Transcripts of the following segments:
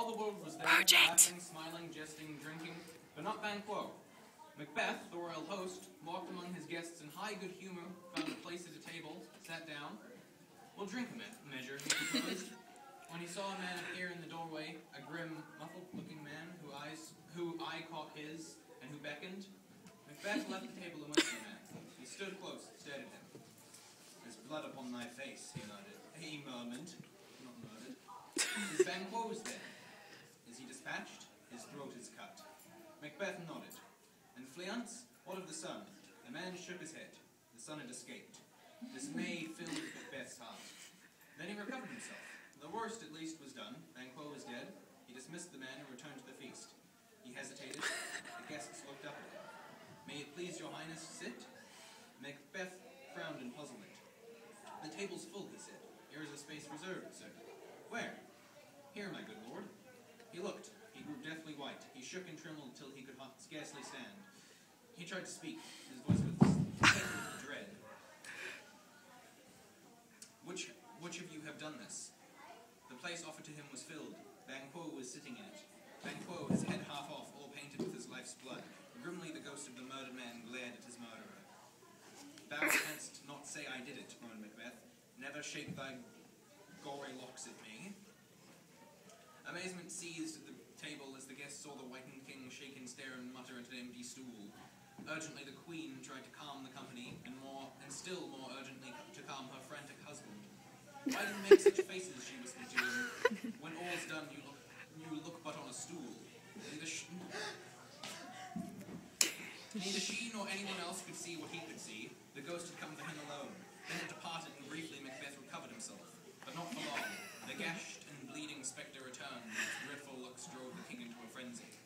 All the world was there, laughing, smiling, jesting, drinking, but not Banquo. Macbeth, the royal host, walked among his guests in high good humor, found a place at a table, sat down. "We'll drink a measure," he proposed. When he saw a man appear in the doorway, a grim, muffled-looking man who eye caught his, and who beckoned, Macbeth left the table and went to the man. He stood close, stared at him. "There's blood upon thy face," he murmured. Not murdered. "Is Banquo's dead? Is he dispatched? His throat is cut." Macbeth nodded. "And Fleance, what of the son?" The man shook his head. The son had escaped. Dismay filled Macbeth's heart. Then he recovered himself. The worst, at least, was done. Banquo was dead. He dismissed the man and returned to the feast. He hesitated. The guests looked up at him. "May it please your highness, sit?" Macbeth frowned in puzzlement. "The table's full," he said. "Here is a space reserved, sir." "Where?" "Here, my good lord." He looked. He grew deathly white. He shook and trembled till he could scarcely stand. He tried to speak. His voice was thick with dread. Which of you have done this?" The place offered to him was filled. Banquo was sitting in it. Banquo, his head half off, all painted with his life's blood. Grimly the ghost of the murdered man glared at his murderer. "Thou canst not say I did it," moaned Macbeth. "Never shake thy gory locks at me." Amazement seized the table as the guests saw the whitened king shake and stare and mutter at an empty stool. Urgently the queen tried to calm the company, and still more urgently to calm her frantic husband. "Why do you make such faces?" she whispered to him. "When all's done, you look but on a stool." Neither she nor anyone else could see what he could see. The ghost had come for him alone. Then it departed, and briefly Macbeth recovered himself. But not for long. The gashed and bleeding spectre returned, and its dreadful looks drove the king into a frenzy.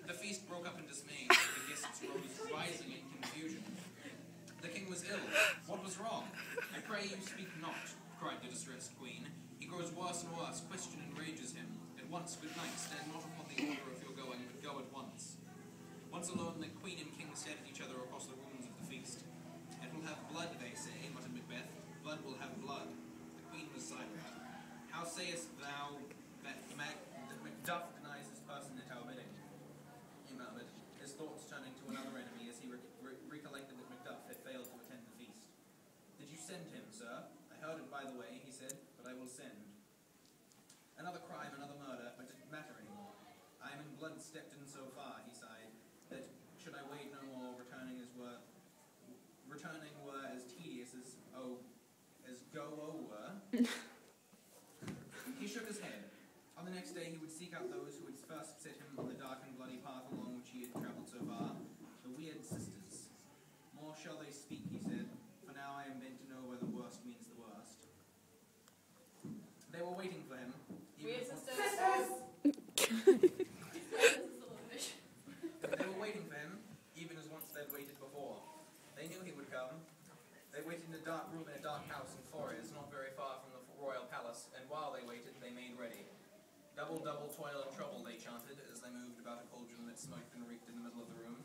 The feast broke up in dismay, the guests rose, rising in confusion. The king was ill. What was wrong? "I pray you speak not," cried the distressed queen. "He grows worse and worse. Question enrages him. At once, good night. Stand not upon the order of your going, but go at once." Once alone, the queen and king stared at each other across the rooms of the feast. "It will have blood, they say," muttered Macbeth. "Blood will have blood." The queen was silent. "How sayest thou that Macduff denies his person at our bidding?" he murmured, his thoughts turning to another enemy as he recollected that Macduff had failed to attend the feast. "Did you send him, sir?" "I heard it by the way," he said, "but I will send." Another crime, another murder, but it didn't matter anymore. "I am in blood stepped in so far," he sighed, "that should I wait no more, returning were as tedious as go were." He shook his head. On the next day he would seek out those who had first set him on the dark and bloody path along which he had travelled so far, the weird sisters. "More shall they speak," he said, "for now I am bent to know where the worst means the worst." They were waiting for him. Weird sisters! They were waiting for him, even as once they'd waited before. They knew he would come. They waited in a dark room in a dark house in Forres, not very far from the royal palace, and while they waited, they made ready. Double, double, toil and trouble, they chanted, as they moved about a cauldron that smoked and reeked in the middle of the room.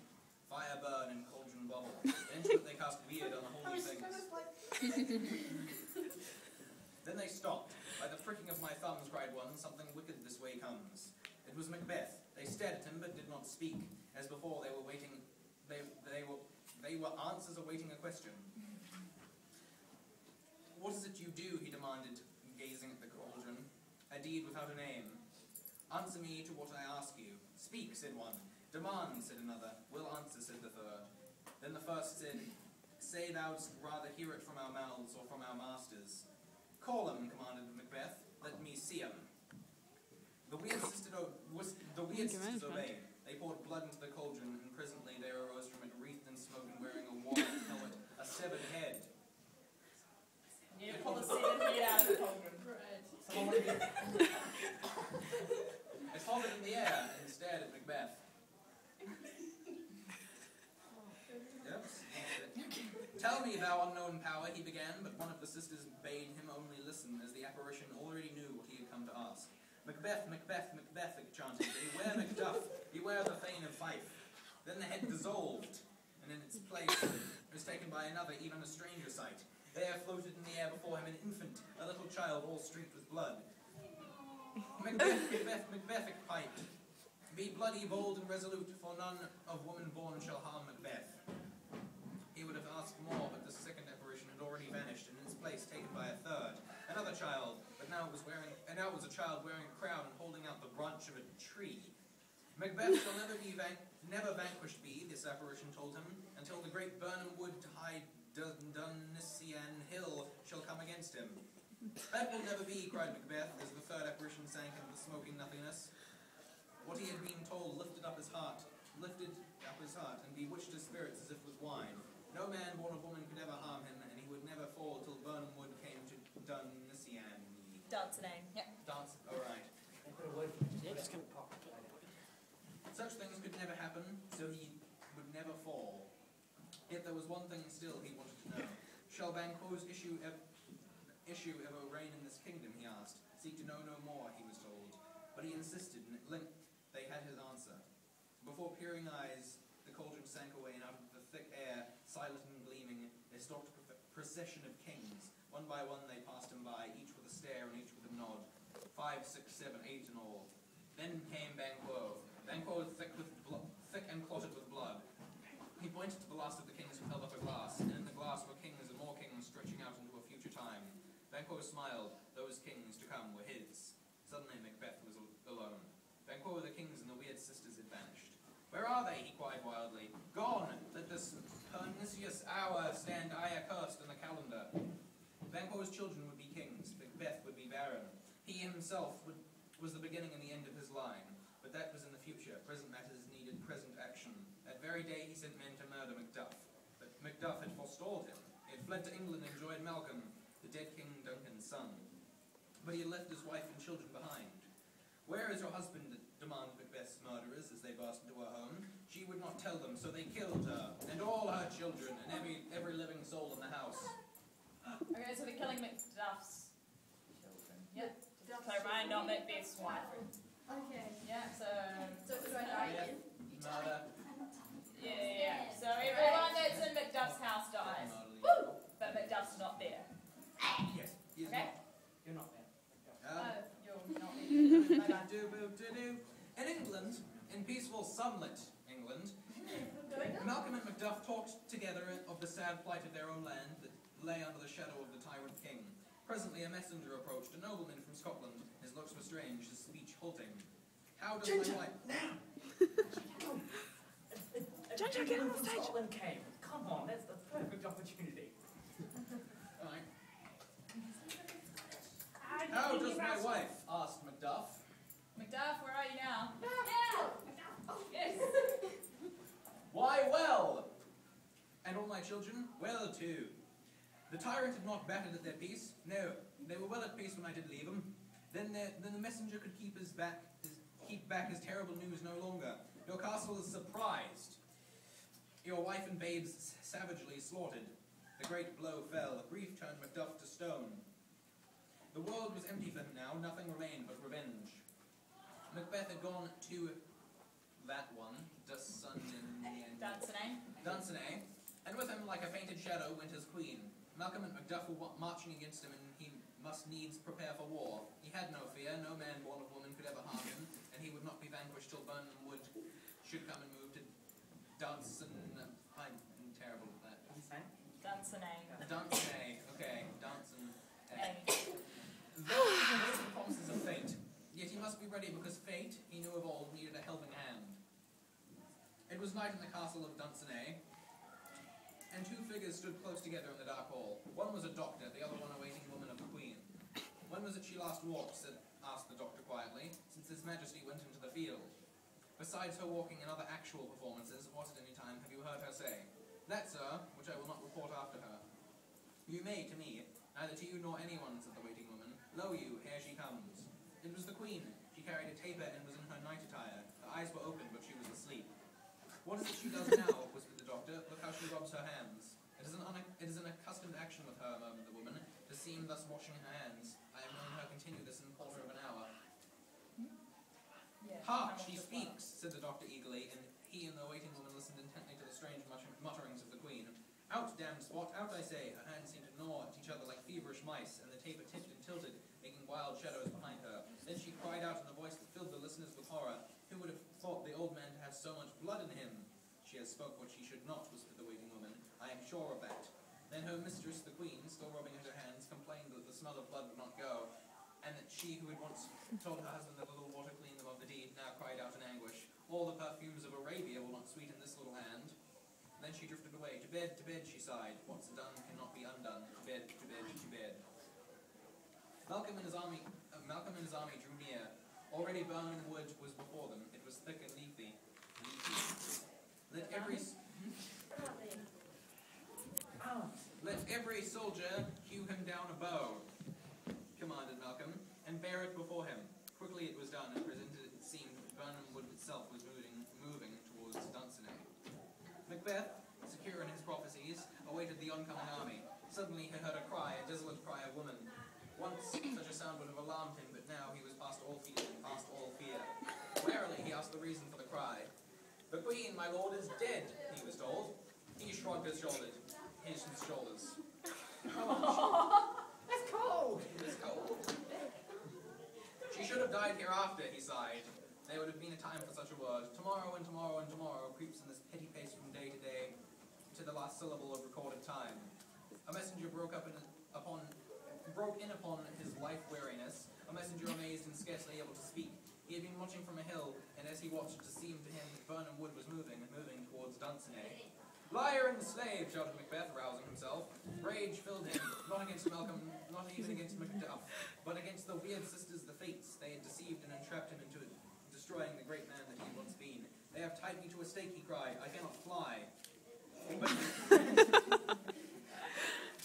Fire burn and cauldron bubble. Into it they cast weird, unholy things. Then they stopped. "By the pricking of my thumbs," cried one, "something wicked this way comes." It was Macbeth. They stared at him, but did not speak. As before, they were waiting. They were answers awaiting a question. "What is it you do?" he demanded, gazing at the cauldron. "A deed without a name." "Answer me to what I ask you." "Speak," said one. "Demand," said another. "Will answer," said the third. Then the first said, "Say thou'dst rather hear it from our mouths or from our masters." "Call 'em," commanded Macbeth. "Let me see 'em." The weird sisters obeyed. They poured blood into the cauldron, and presently there arose from it wreathed in smoke and wearing a wand helmet, a severed head. You need to pull the severed head out of the cauldron. It hovered in the air and stared at Macbeth. "Tell me, thou unknown power," he began, but one of the sisters bade him only listen, as the apparition already knew what he had come to ask. "Macbeth, Macbeth, Macbeth," it chanted. "Beware Macduff, beware the Thane of Fife." Then the head dissolved, and in its place was taken by another, even a stranger sight. There floated in the air before him an infant, a little child all streaked with blood. Macbeth piped. Be bloody, bold, and resolute, for none of woman born shall harm Macbeth. He would have asked more, but the second apparition had already vanished, and in its place taken by a third, another child, but now it was a child wearing a crown and holding out the branch of a tree. Macbeth shall never vanquished be, this apparition told him, until the great Birnam Wood to high Dunnisian Hill shall come against him. That will never be, cried Macbeth, as the third apparition sank into the smoking nothingness. What he had been told lifted up his heart, and bewitched his spirits as if with wine. No man born of woman could ever harm him, and he would never fall till Birnam Wood came to Dunnisian. Dance name. Yep. Dance, alright. Such things could never happen, so he would never fall. Yet there was one thing still he wanted to know. Shall Banquo's issue ever reign in this kingdom, he asked. Seek to know no more, he was told. But he insisted, and at length they had his answer. Before peering eyes, the cauldron sank away, and out of the thick air, silent and gleaming, there stalked a procession of kings. One by one they passed him by, each with a stare and each with a nod. 5, 6, 7, 8 in all. Then came Banquo. Banquo was thick and clotted with blood. He pointed to the last of the kings who held up a glass, and in the glass were kings and more kings stretching out into a future time. Banquo smiled. Those kings to come were his. Suddenly Macbeth was alone. Banquo, the kings and the weird sisters had vanished. Where are they? He cried wildly. Gone! Let this pernicious hour stand accursed in the calendar. Banquo's children would be kings. Macbeth would be baron. He himself was the beginning and the end of his line. But that was in the future. Present matters needed present action. That very day he sent men to murder Macduff. But Macduff had forestalled him. He had fled to England and joined Malcolm, the dead King Duncan's son. But he had left his wife and children behind. Where is your husband? Demanded Macbeth's murderers as they burst into her home. She would not tell them, so they killed her, and all her children, and every living soul in the house. Okay, so they're killing Macduff's children. Yep. Just to clarify, not Macbeth's wife. Okay. Yeah, so So do I die again? Murder. yeah. So everyone that's in Macduff's house dies. Woo! But Macduff's not there. Yes, he is Okay. You're not there. Oh, you're not there. Do. In England, in peaceful sunlit England, Malcolm and Macduff talked together of the sad plight of their own land that lay under the shadow of the tyrant king. Presently a messenger approached, a nobleman from Scotland. His looks were strange, his speech halting. How does my wife... Ginger, get on the stage. Scotland came. Come on, that's the perfect opportunity. Alright. How does my wife? Asked Macduff. Macduff, where are you now? Yes. Why, well! And all my children? Well, too. The tyrant had not battered at their peace. No, they were well at peace when I did leave them. Then the messenger could keep back his terrible news no longer. Your castle is surprised. Your wife and babes savagely slaughtered. The great blow fell. Grief turned Macduff to stone. The world was empty for him now. Nothing remained but revenge. Macbeth had gone to that one, Dunsinane, and with him, like a painted shadow, went his queen. Malcolm and Macduff were marching against him, and he must needs prepare for war. He had no fear. No man born of woman could ever harm him, and he would not be vanquished till Birnam Wood should come and move to Dunsinane. I'm terrible at that. Dunsinane. Dunsinane. Okay, Dunsinane. Those are the promises of fate. Yet he must be ready because fate, he knew of old, needed a helping hand. It was night in the castle of Dunsinane, and two figures stood close together in the dark hall. One was a doctor, the other one a waiting woman of the queen. When was it she last walked? Asked the doctor quietly, since His Majesty went into the field. Besides her walking and other actual performances, what at any time have you heard her say? That, sir, which I will not report after her. You may to me, neither to you nor anyone, said the waiting woman. Lo you, here she comes. It was the queen. She carried a taper and was in her night attire. Her eyes were open, but she was asleep. What is it she does now? Whispered the doctor. Look how she rubs her hands. It is an accustomed action with her, murmured the woman, to seem thus washing her hands. I have known her continue this in a quarter of an hour. Yeah. Hark, she speaks, said the doctor eagerly, and he and the waiting woman listened intently to the strange mutterings of the queen. Out, damned spot, out, I say. Her hands seemed to gnaw at each other like feverish mice, and the taper tipped and tilted, making wild shadows behind her. Then she cried cried out in a voice that filled the listeners with horror. Who would have thought the old man to have so much blood in him? She has spoke what she should not, whispered the waiting woman. I am sure of that. Then her mistress, the queen, still rubbing at her hands, complained that the smell of blood would not go, and that she who had once told her husband that a little water cleaned them of the deed now cried out in anguish. All the perfumes of Arabia will not sweeten this little hand. Then she drifted away. To bed, she sighed. What's done cannot be undone. To bed, to bed, to bed. Malcolm and his army drew near. Already burning wood was before them. It was thick and leafy. Let every soldier hew him down a bow, commanded Malcolm, and bear it before him. Quickly it was done, and presented it seemed that Burnham Wood itself was moving towards Dunsinane. Macbeth, secure in his prophecies, awaited the oncoming army. Suddenly he heard a cry, a desolate cry of woman. Once such a sound would have alarmed him, but now he was past all fear. Warily he asked the reason for the cry. The queen, my lord, is dead, he was told. He shrugged his shoulders. That's cold! It was cold. She should have died hereafter, he sighed. There would have been a time for such a word. Tomorrow and tomorrow and tomorrow creeps in this petty pace from day to day, to the last syllable of recorded time. A messenger broke in upon his life weariness, a messenger amazed and scarcely able to speak. He had been watching from a hill, and as he watched, it seemed to him that Burnham Wood was moving towards Dunsinane. Liar and slave, shouted Macbeth, rousing himself. Rage filled him, not against Malcolm, not even against Macduff, but against the weird sisters, the Fates. They had deceived and entrapped him into destroying the great man that he had once been. They have tied me to a stake, he cried. I cannot fly.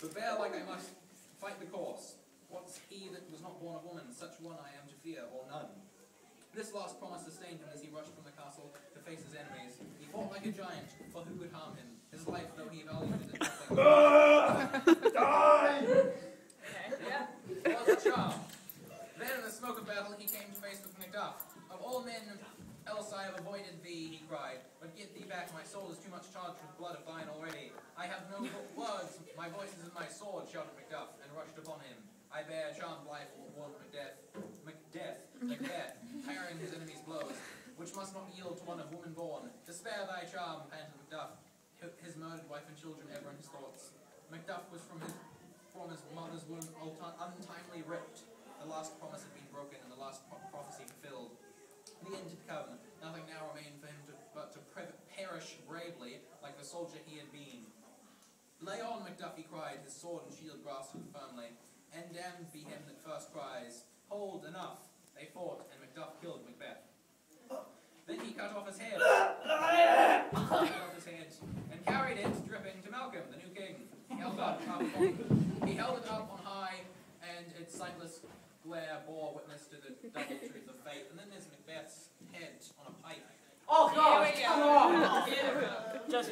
But bear like I must, fight the course. What's he that was not born of woman? Such one I am to fear, or none. This last promise sustained him as he rushed from the castle to face his enemies. He fought like a giant, for who could harm him? His life, though he valued it as nothing. Die! Yeah. Was a charm. Then in the smoke of battle he came to face with Macduff. Of all men else I have avoided thee, he cried. But get thee back, my soul is too much charged with blood of thine already. I have no words, my voice is in my sword, shouted Macduff, and rushed upon him. I bear a charmed life, warned Macbeth, parrying his enemy's blows, which must not yield to one of woman born. To spare thy charm, panted Macduff, his murdered wife and children ever in his thoughts. Macduff was from his mother's womb untimely ripped. The last promise had been broken, and the last prophecy fulfilled. The end had come. Nothing now remained for him but to perish bravely, like the soldier he had been. Lay on, Macduff, he cried, his sword and shield grasped firmly. And damned be him that first cries, hold, enough. They fought, and Macduff killed Macbeth. Then he cut off his head, and carried it, dripping, to Malcolm, the new king. He held it up on high, and its sightless glare bore witness to the double truth of fate. And then there's Macbeth's head on a pike. Oh God! Here we go. Come on! Beautiful. Just